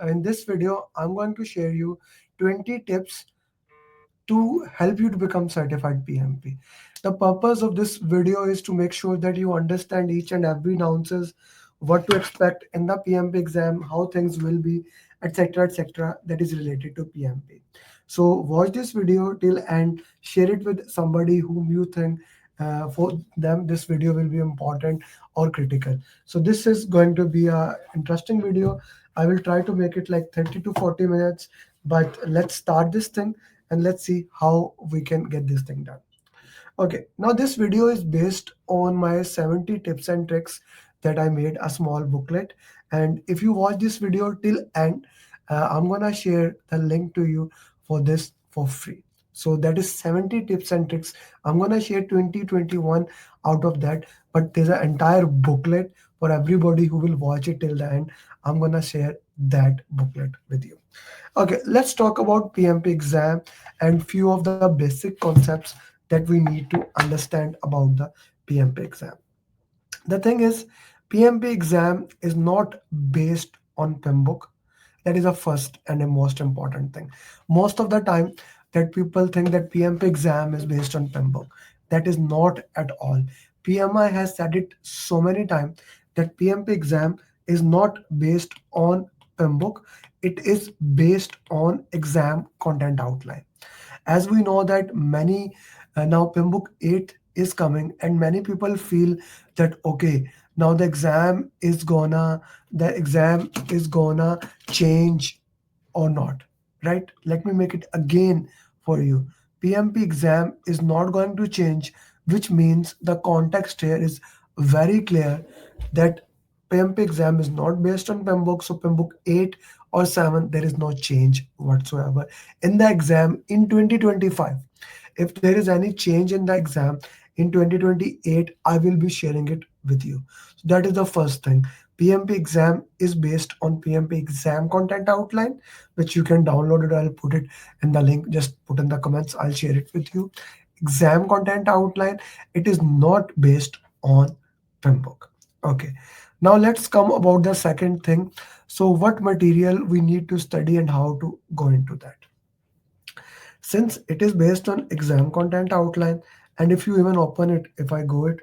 in this video, I'm going to share you 20 tips to help you to become certified PMP. The purpose of this video is to make sure that you understand each and every nuances, what to expect in the PMP exam, how things will be, etc., that is related to PMP. So watch this video till end, share it with somebody whom you think for them this video will be important or critical. So this is going to be a interesting video. I will try to make it like 30 to 40 minutes, but let's start this thing and let's see how we can get this thing done. Okay, now this video is based on my 70 tips and tricks that I made a small booklet. And if you watch this video till end, I'm gonna share the link to you for this for free. So that is 70 tips and tricks. I'm gonna share 2021 out of that, but there's an entire booklet for everybody who will watch it till the end. I'm gonna share that booklet with you. Okay, let's talk about PMP exam and few of the basic concepts that we need to understand about the PMP exam. The thing is, PMP exam is not based on PMBOK. That is a first and a most important thing. Most of the time that people think that PMP exam is based on PMBOK. That is not at all. PMI has said it so many times that PMP exam is not based on PMBOK. It is based on exam content outline. As we know that many now PMBOK 8 is coming and many people feel that okay, now the exam is gonna change or not, right? Let me make it again for you. PMP exam is not going to change, which means the context here is very clear that PMP exam is not based on PMBOK, so PMBOK 8 or 7, there is no change whatsoever in the exam in 2025. If there is any change in the exam in 2028, I will be sharing it with you. So that is the first thing. PMP exam is based on PMP exam content outline, which you can download it. I'll put it in the link. Just put in the comments. I'll share it with you. Exam content outline. It is not based on PMBOK. Okay. Now let's come about the second thing. So what material we need to study and how to go into that. Since it is based on exam content outline, and if you even open it, if I go it,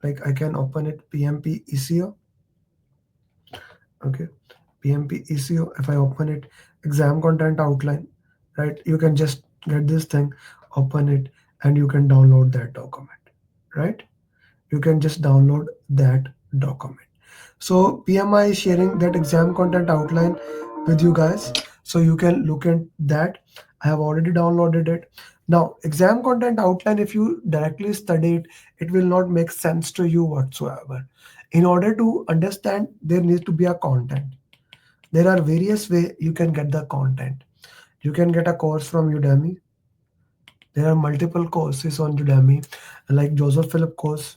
like I can open it PMP ECO. Okay, PMP ECO. If I open it, exam content outline, right? You can just get this thing, open it, and you can download that document, right? You can just download that document. So PMI is sharing that exam content outline with you guys, so you can look at that. I have already downloaded it. Now exam content outline, if you directly study it, it will not make sense to you whatsoever. In order to understand, there needs to be a content. There are various ways you can get the content. You can get a course from Udemy. There are multiple courses on Udemy, like Joseph Philip course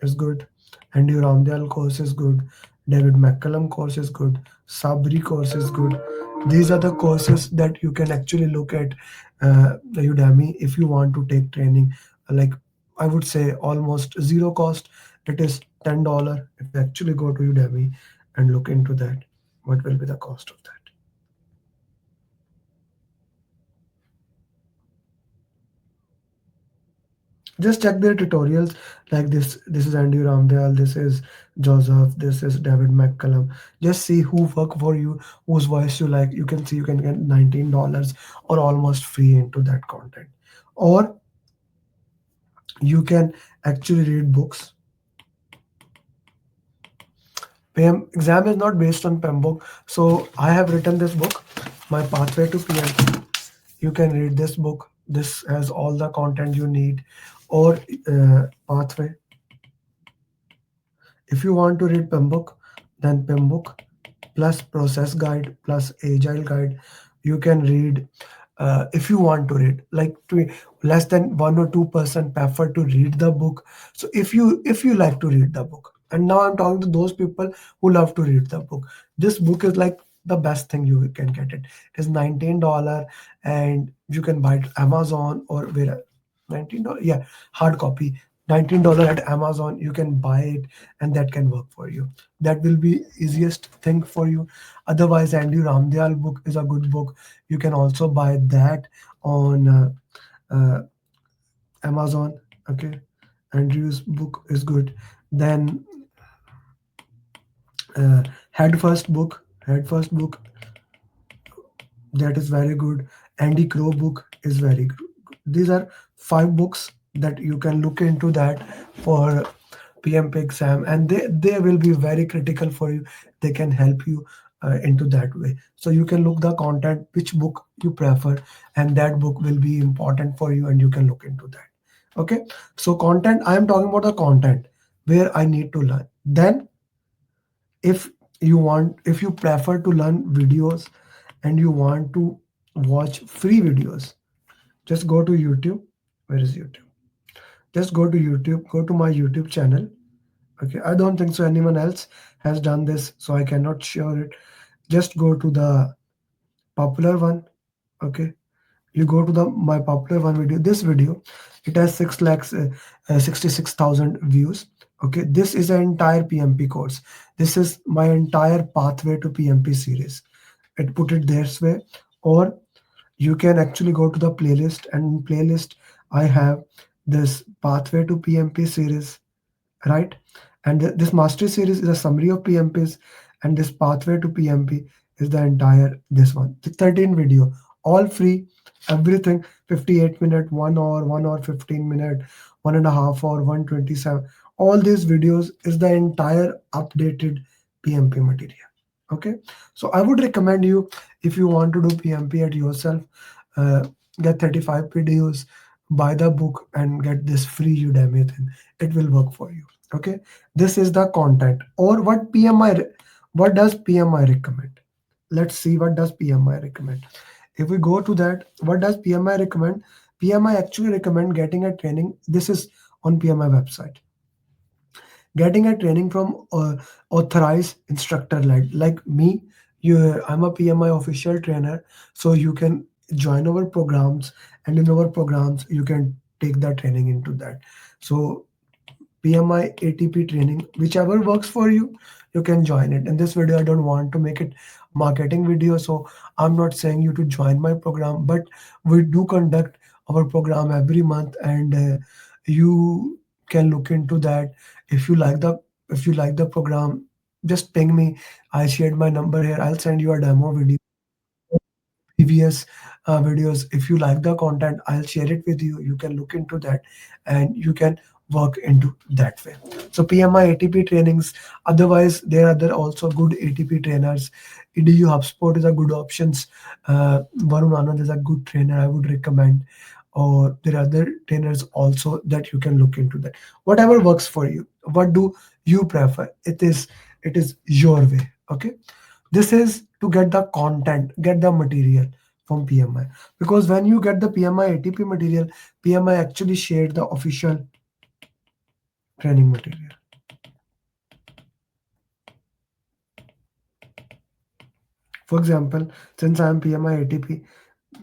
is good. Andy Ramdal course is good. David McCallum course is good. Sabri course is good. These are the courses that you can actually look at the Udemy if you want to take training. Like I would say almost zero cost. It is $10 if you actually go to Udemy and look into that. What will be the cost of that? Just check their tutorials like this is Andy Ramdale, this is Joseph, this is David McCallum. Just see who work for you, whose voice you like. You can see you can get $19 or almost free into that content. Or you can actually read books. Exam is not based on PMBOK, so I have written this book, My Pathway to PMP. You can read this book. This has all the content you need. Or pathway. If you want to read PMBOK, then PMBOK plus process guide plus agile guide. You can read if you want to read like less than 1 or 2% prefer to read the book. So if you like to read the book, and now I'm talking to those people who love to read the book, this book is like the best thing you can get. It is $19 and you can buy it Amazon or where. $19, yeah, hard copy. $19 at Amazon, you can buy it, and that can work for you. That will be easiest thing for you. Otherwise, Andy Ramdayal book is a good book. You can also buy that on Amazon. Okay, Andrew's book is good. Then Head First book, that is very good. Andy Crow book is very good. These are five books that you can look into that for PMP exam, and they will be very critical for you. They can help you into that way. So you can look the content, which book you prefer, and that book will be important for you, and you can look into that. Okay. So content, I am talking about the content where I need to learn. Then if if you prefer to learn videos and you want to watch free videos, just go to YouTube. Where is YouTube? Just go to YouTube, go to my YouTube channel. Okay, I don't think so anyone else has done this, so I cannot share it. Just go to the popular one. Okay, you go to the my popular one video. This video, it has 6,66,000 views. Okay, this is an entire PMP course. This is my entire pathway to PMP series. It put it this way. Or you can actually go to the playlist, and in playlist I have this pathway to PMP series, right? And this mastery series is a summary of PMPs, and this pathway to PMP is the entire this one. The 13 video, all free, everything 58 minute, 1 hour, 1 hour 15 minute, 1.5 hour, 127. All these videos is the entire updated PMP material. Okay, so I would recommend you, if you want to do PMP at yourself, uh, get 35 videos, buy the book, and get this free Udemy thing. It will work for you. Okay, this is the content. Or what does PMI recommend? Let's see, what does PMI recommend. If we go to that, what does PMI recommend? PMI actually recommend getting a training. This is on PMI website. Getting a training from authorized instructor like me. I'm a PMI official trainer, so you can join our programs, and in our programs you can take that training into that. So PMI ATP training, whichever works for you, you can join it. In this video, I don't want to make it marketing video, so I'm not saying you to join my program, but we do conduct our program every month, and you can look into that. If you like the program, just ping me. I shared my number here. I'll send you a demo video, previous videos. If you like the content, I'll share it with you. You can look into that, and you can work into that way. So PMI ATP trainings. Otherwise, there are other also good ATP trainers. EDU HubSpot is a good options. Varun Anand is a good trainer, I would recommend. Or there are other trainers also that you can look into that. Whatever works for you. What do you prefer? It is your way. Okay, this is to get the content, get the material from PMI. Because when you get the PMI ATP material, PMI actually shared the official training material. For example, since I am PMI ATP,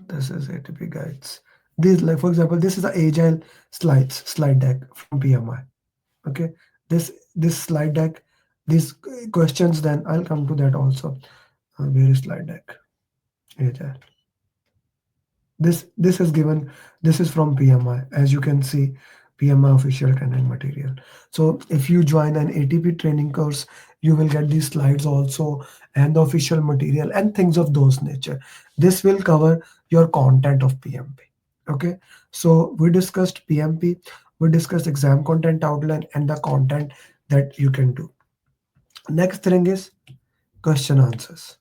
this is ATP guides. This, like for example, this is the agile slide deck from PMI. Okay, this slide deck, these questions. Then I'll come to that also. Where is slide deck? Agile. This is given. This is from PMI, as you can see, PMI official training material. So if you join an ATP training course, you will get these slides also, and the official material and things of those nature. This will cover your content of PMP. Okay, so we discussed PMP, we discussed exam content outline and the content that you can do. Next thing is question answers.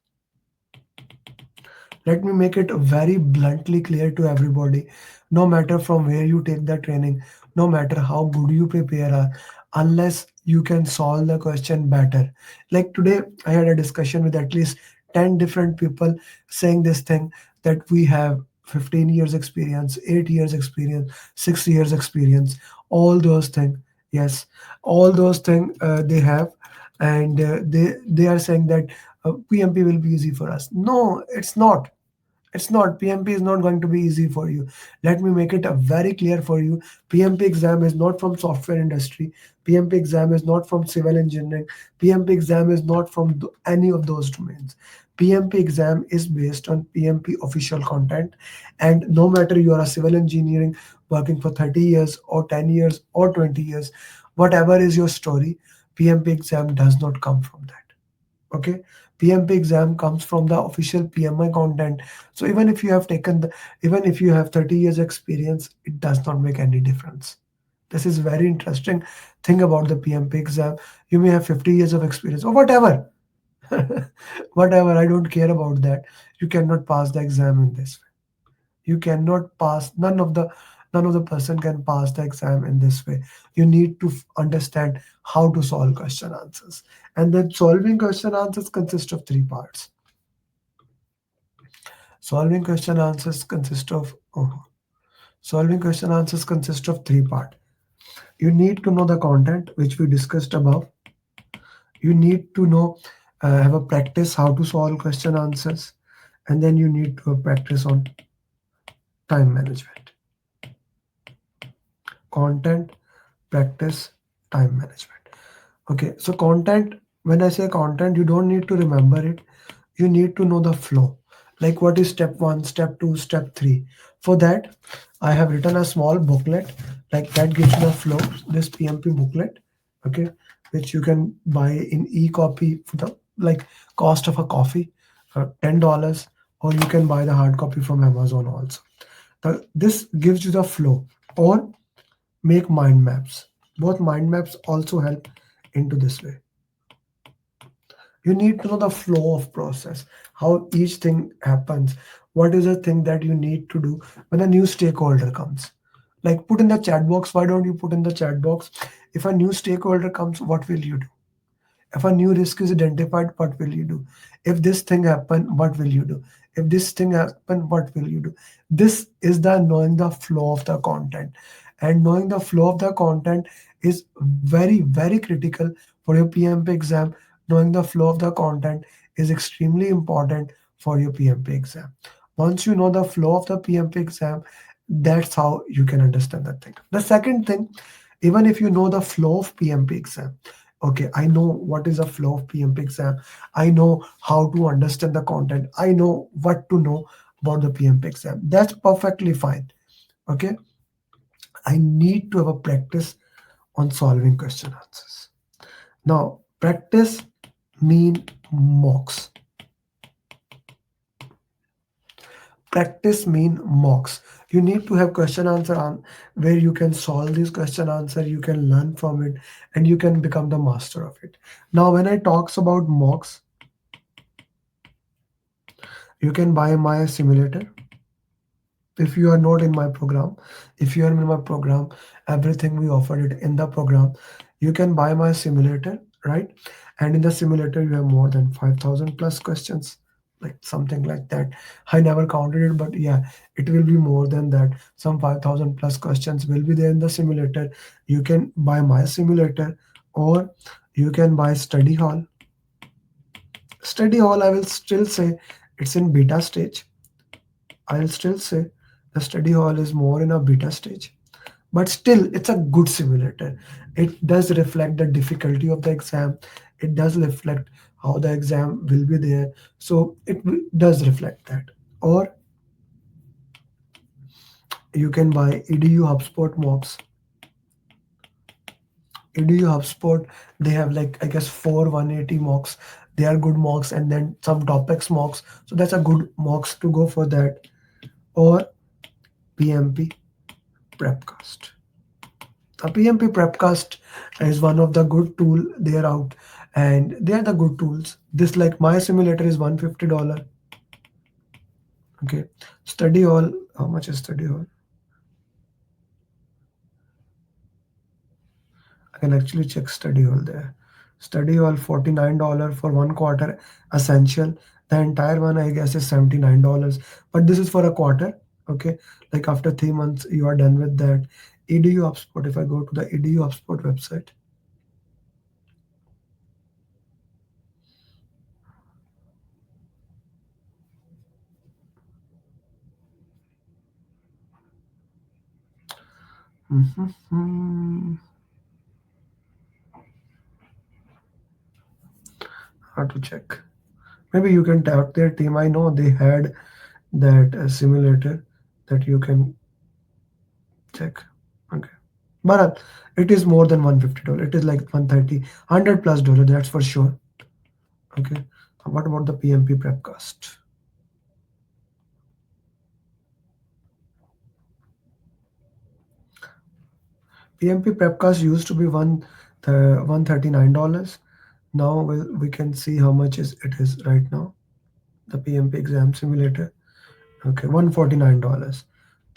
Let me make it very bluntly clear to everybody. No matter from where you take the training, no matter how good you prepare, unless you can solve the question better. Like today, I had a discussion with at least 10 different people saying this thing, that we have 15 years experience, 8 years experience, 6 years experience, all those things. Yes, all those things they have, and they are saying that PMP will be easy for us. No, it's not. It's not. PMP is not going to be easy for you. Let me make it very clear for you. PMP exam is not from software industry. PMP exam is not from civil engineering. PMP exam is not from any of those domains. PMP exam is based on PMP official content. And no matter you are a civil engineering working for 30 years or 10 years or 20 years, whatever is your story, PMP exam does not come from that. Okay, PMP exam comes from the official PMI content. So even if you have taken the, even if you have 30 years experience, it does not make any difference. This is very interesting thing about the PMP exam. You may have 50 years of experience or whatever. Whatever, I don't care about that. You cannot pass the exam in this way. You cannot pass, none of the person can pass the exam in this way. You need to understand how to solve question answers. And then solving question answers consist of three parts. Solving question answers consist of solving question answers consist of three part. You need to know the content which we discussed above. You need to know, have a practice how to solve question answers, and then you need to have practice on time management. Content, practice, time management. Okay, so content, when I say content, you don't need to remember it. You need to know the flow. Like what is step one, step two, step three. For that, I have written a small booklet like that gives you the flow, this PMP booklet, okay, which you can buy in e-copy for the like cost of a coffee, $10, or you can buy the hard copy from Amazon also. This gives you the flow, or make mind maps. Both mind maps also help into this way. You need to know the flow of process, how each thing happens. What is the thing that you need to do when a new stakeholder comes? Like put in the chat box. Why don't you put in the chat box? If a new stakeholder comes, what will you do? If a new risk is identified, what will you do? If this thing happen, what will you do? If this thing happen, what will you do? This is the knowing the flow of the content. And knowing the flow of the content is very, very critical for your PMP exam. Knowing the flow of the content is extremely important for your PMP exam. Once you know the flow of the PMP exam, that's how you can understand that thing. The second thing, even if you know the flow of PMP exam, okay, I know what is a flow of PMP exam. I know how to understand the content. I know what to know about the PMP exam. That's perfectly fine. Okay, I need to have a practice on solving question answers. Now, practice mean mocks. Practice mean mocks. You need to have question answer on where you can solve this question answer, you can learn from it, and you can become the master of it. Now, when I talks about mocks, you can buy my simulator. If you are not in my program, if you are in my program, everything we offered it in the program. You can buy my simulator, right? And in the simulator you have more than 5,000 plus questions, like something like that. I never counted it, but yeah, it will be more than that. Some 5,000 plus questions will be there in the simulator. You can buy my simulator, or you can buy study hall. Study hall, I will still say it's in beta stage. I'll still say the study hall is more in a beta stage, but still it's a good simulator. It does reflect the difficulty of the exam. It does reflect how the exam will be there. So it does reflect that. Or you can buy EDU HubSpot mocks. EDU HubSpot, they have like I guess 4 180 mocks. They are good mocks, and then some topics mocks. So that's a good mocks to go for that. Or PMP Prepcast. A PMP Prepcast is one of the good tool they are out, and they are the good tools. This like my simulator is $150. Okay, study hall. How much is study hall? I can actually check study hall there. Study hall $49 for 1 quarter essential. The entire one I guess is $79, but this is for a quarter. Okay, like after 3 months you are done with that. EDU HubSpot. If I go to the EDU HubSpot website, Mhm. How to check? Maybe you can tap their team. I know they had that simulator that you can check. Okay. But it is more than $150. It is like 130, 100 plus dollar. That's for sure. Okay. What about the PMP Prepcast? PMP Prepcast used to be $139. Now we can see how much is it is right now. The PMP exam simulator. Okay, $149.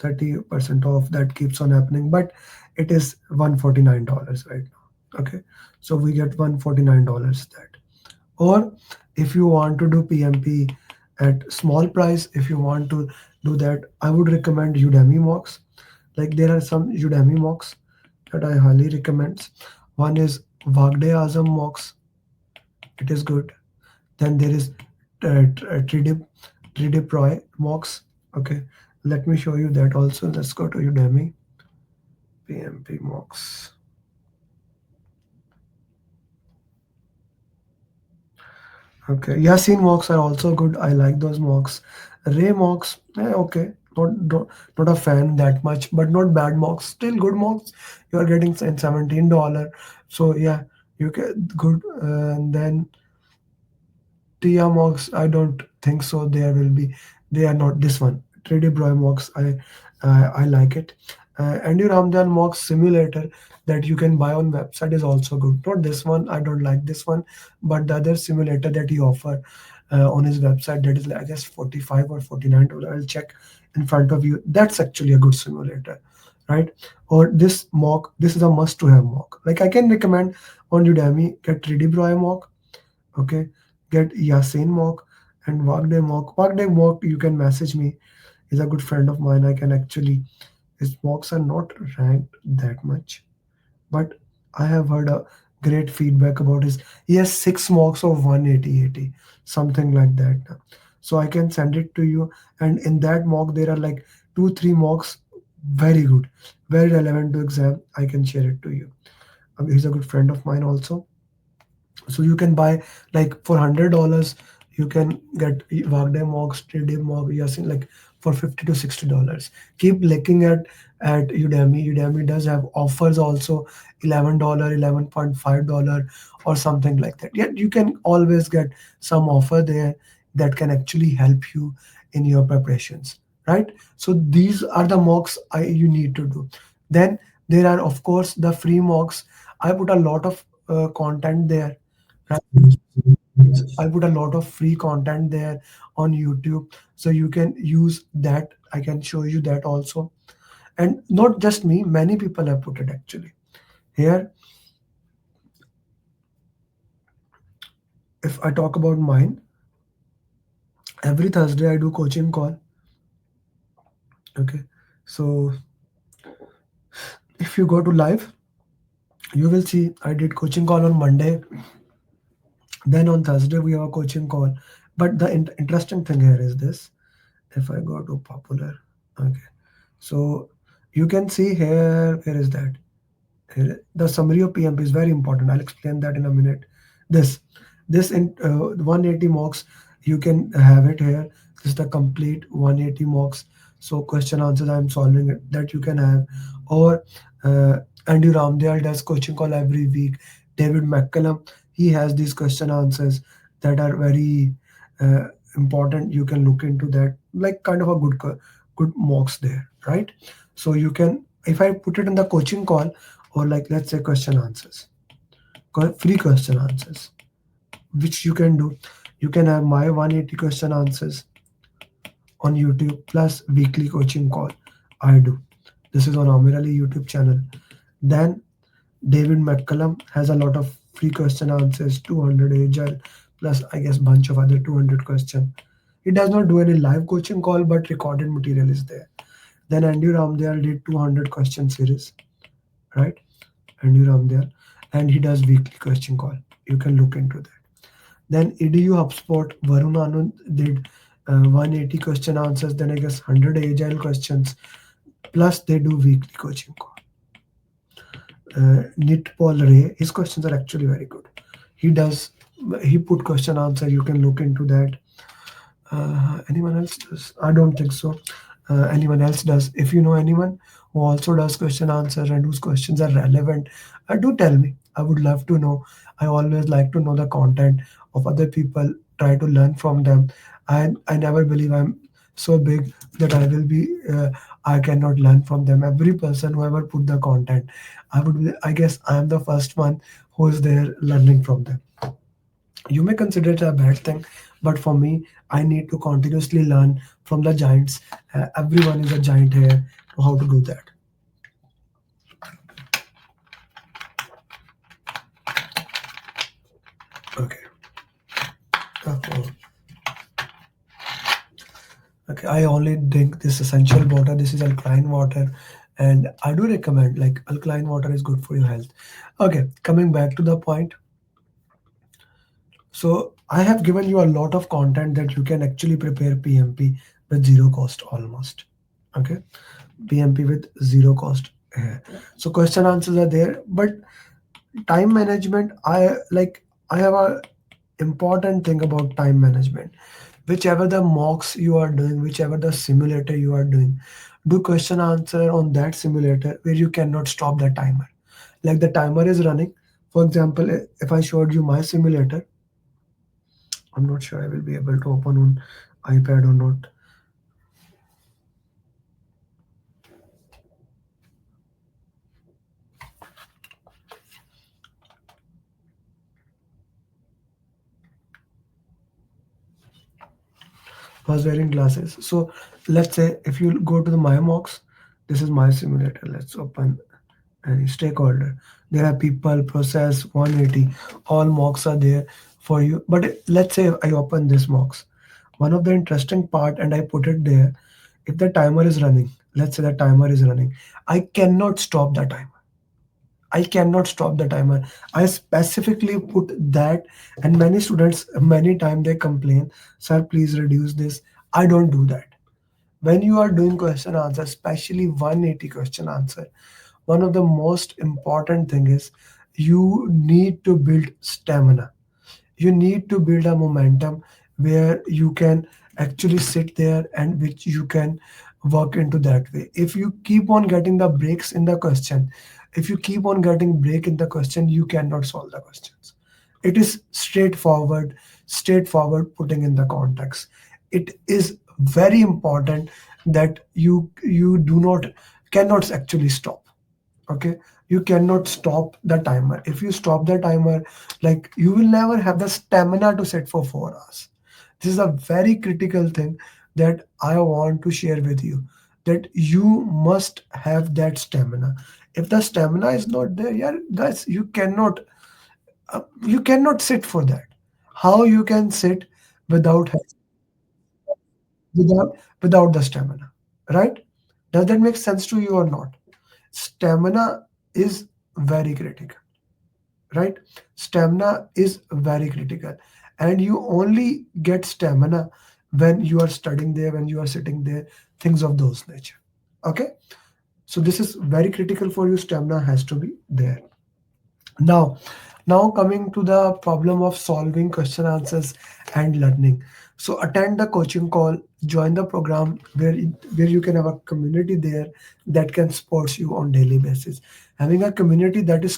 30% off, that keeps on happening, but it is $149 right now. Okay, so we get $149 that. Or if you want to do PMP at small price, if you want to do that, I would recommend Udemy mocks. Like there are some Udemy mocks that I highly recommend. One is Wagday Azam mocks. It is good. Then there is 3D Pro mocks. Okay, let me show you that also. Let's go to Udemy PMP mocks. Okay, Yasin mocks are also good. I like those mocks. Ray mocks, okay. Not a fan that much, but not bad mocks. Still good mocks. You are getting $17. So yeah, you get good. And then Tia mocks, I don't think so. There will be. They are not this one. 3D Broy mocks, I like it. Andy Ramjan mocks simulator that you can buy on website is also good. Not this one. I don't like this one, but the other simulator that he offer on his website that is like, I guess 45 or $49. I'll check in front of you. That's actually a good simulator, right? Or this mock. This is a must to have mock. Like I can recommend on Udemy get 3D Broy mock. Okay, get Yasin mock and Wagday mock. Wagday mock, you can message me. He's a good friend of mine. I can actually, his mocks are not ranked that much, but I have heard a great feedback about his. He has 6 mocks of 180, something like that. So I can send it to you. And in that mock, there are like 2, 3 mocks, very good, very relevant to exam. I can share it to you. He's a good friend of mine also, so you can buy like for $100 you can get Wagner mocks, 3D mock, Yasin, like for $50 to $60. Keep looking at Udemy does have offers also, $11, $11.5 or something like that. Yet you can always get some offer there that can actually help you in your preparations, right? So these are the mocks you need to do. Then there are of course the free mocks. I put a lot of content there. Right. I put a lot of free content there on YouTube, so you can use that. I can show you that also. And not just me, many people have put it actually. Here, if I talk about mine, every Thursday I do coaching call. Okay. So if you go to live, you will see I did coaching call on Monday. Then on Thursday we have a coaching call. But the interesting thing here is this. If I go to popular, okay. So you can see here, where is that? The summary of PMP is very important. I'll explain that in a minute. This, this in 180 mocks, you can have it here. This is the complete 180 mocks. So question answers I'm solving it that you can have. Or Andy Ramdale does coaching call every week. David McCallum, he has these question answers that are very uh, important. You can look into that, like kind of a good mocks there, right? So you can, if I put it in the coaching call, or like let's say question answers, free question answers, which you can do. You can have my 180 question answers on YouTube plus weekly coaching call I do. This is on Amer Ali YouTube channel. Then David McCallum has a lot of free question answers, 200 agile plus I guess bunch of other 200 question. He does not do any live coaching call, but recorded material is there. Then Andy Ramdale did 200 question series, right? Andy Ramdale, and he does weekly coaching call. You can look into that. Then EDU HubSpot, Varun Anand did 180 question answers, then I guess 100 agile questions, plus they do weekly coaching call. Nit Paul Ray. His questions are actually very good. He does he put question answer. You can look into that. Anyone else does? I don't think so. Anyone else does? If you know anyone who also does question answer and whose questions are relevant, do tell me. I would love to know. I always like to know the content of other people. Try to learn from them. I never believe I'm so big that I will be. I cannot learn from them. Every person who ever put the content, I would. I guess I am the first one who is there learning from them. You may consider it a bad thing, but for me, I need to continuously learn from the giants. Everyone is a giant here. How to do that? Okay. Oh, okay. I only drink this essential water. This is alkaline water, and I do recommend like alkaline water is good for your health. Okay, coming back to the point. So I have given you a lot of content that you can actually prepare PMP with zero cost almost. Okay, PMP with zero cost. So question answers are there, but time management, I have a important thing about time management. Whichever the mocks you are doing, whichever the simulator you are doing, do question answer on that simulator where you cannot stop the timer. Like the timer is running. For example, if I showed you my simulator, I'm not sure I will be able to open on iPad or not. I was wearing glasses. So let's say if you go to the my mocks, this is my simulator. Let's open any stakeholder. There are people, process, 180. All mocks are there for you. But let's say I open this mocks. One of the interesting part, and I put it there. If the timer is running, let's say the timer is running, I cannot stop the timer. I cannot stop the timer. I specifically put that, and many students, many time they complain, sir, please reduce this. I don't do that. When you are doing question answer, especially 180 question answer, one of the most important thing is you need to build stamina. You need to build a momentum where you can actually sit there and which you can work into that way. If you keep on getting the breaks in the question, if you keep on getting break in the question, you cannot solve the questions. It is straightforward putting in the context. It is very important that you do not cannot actually stop. Okay, you cannot stop the timer. If you stop the timer, like you will never have the stamina to sit for 4 hours. This is a very critical thing that I want to share with you, that you must have that stamina. If the stamina is not there, yeah, guys, you cannot sit for that. How you can sit without without the stamina, right? Does that make sense to you or not? Stamina is very critical, right? Stamina is very critical, and you only get stamina when you are studying there, when you are sitting there, things of those nature. Okay, so this is very critical for you. Stamina has to be there. Now, coming to the problem of solving question answers and learning. So attend the coaching call, join the program where you can have a community there that can support you on daily basis. Having a community that is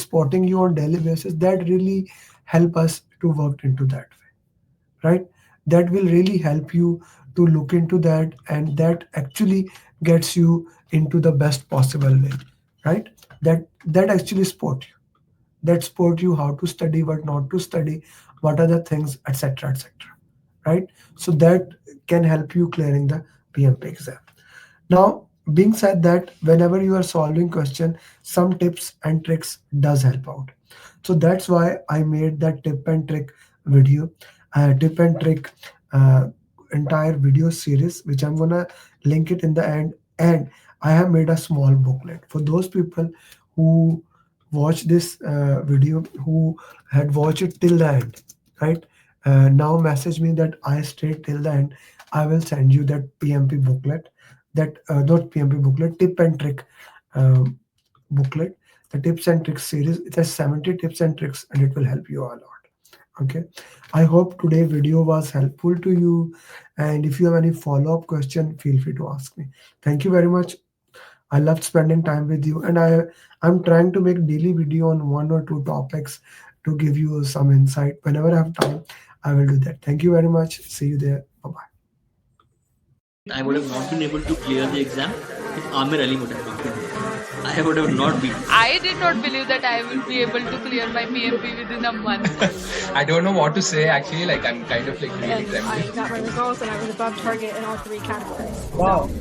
supporting you on daily basis, that really help us to work into that way, right? That will really help you to look into that, and that actually gets you into the best possible way, right? That actually support you, that support you how to study, what not to study, what are the things, etc., etc., right? So that can help you clearing the PMP exam. Now, being said that, whenever you are solving question, some tips and tricks does help out. So that's why I made that tip and trick video, tip and trick uh, entire video series, which I'm gonna link it in the end. And I have made a small booklet for those people who watch this video, who had watched it till the end, right? Now message me that I stayed till the end. I will send you that PMP booklet, that not PMP booklet, tip and trick um, booklet the tips and tricks series. It has 70 tips and tricks, and it will help you a lot. Okay, I hope today video was helpful to you, and if you have any follow-up question, feel free to ask me. Thank you very much. I loved spending time with you, and I'm trying to make daily video on one or two topics to give you some insight. Whenever I have time, I will do that. Thank you very much. See you there. Bye bye. I would have not been able to clear the exam if Amer Ali would have not been there. I would have not been. I did not believe that I will be able to clear my PMP within a month. I don't know what to say actually. Like I'm kind of like really And I trembling. got my results and I was above target in all three categories. Wow. So